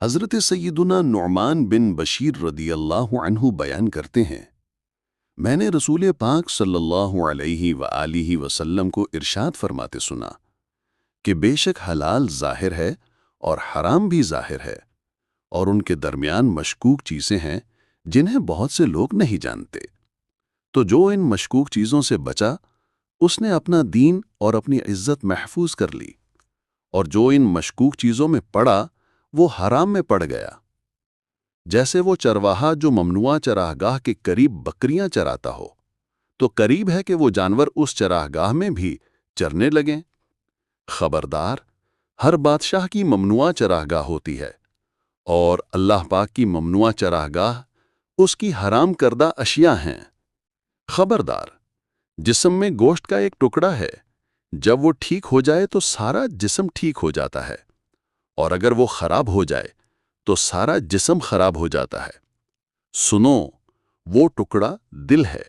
حضرت سیدنا نعمان بن بشیر رضی اللہ عنہ بیان کرتے ہیں، میں نے رسول پاک صلی اللہ علیہ وآلہ وسلم کو ارشاد فرماتے سنا کہ بے شک حلال ظاہر ہے اور حرام بھی ظاہر ہے، اور ان کے درمیان مشکوک چیزیں ہیں جنہیں بہت سے لوگ نہیں جانتے۔ تو جو ان مشکوک چیزوں سے بچا اس نے اپنا دین اور اپنی عزت محفوظ کر لی، اور جو ان مشکوک چیزوں میں پڑا وہ حرام میں پڑ گیا۔ جیسے وہ چرواہا جو ممنوعہ چراگاہ کے قریب بکریاں چراتا ہو، تو قریب ہے کہ وہ جانور اس چراگاہ میں بھی چرنے لگیں۔ خبردار، ہر بادشاہ کی ممنوعہ چراگاہ ہوتی ہے، اور اللہ پاک کی ممنوعہ چراگاہ اس کی حرام کردہ اشیاء ہیں۔ خبردار، جسم میں گوشت کا ایک ٹکڑا ہے، جب وہ ٹھیک ہو جائے تو سارا جسم ٹھیک ہو جاتا ہے، اور اگر وہ خراب ہو جائے تو سارا جسم خراب ہو جاتا ہے۔ سنو، وہ ٹکڑا دل ہے۔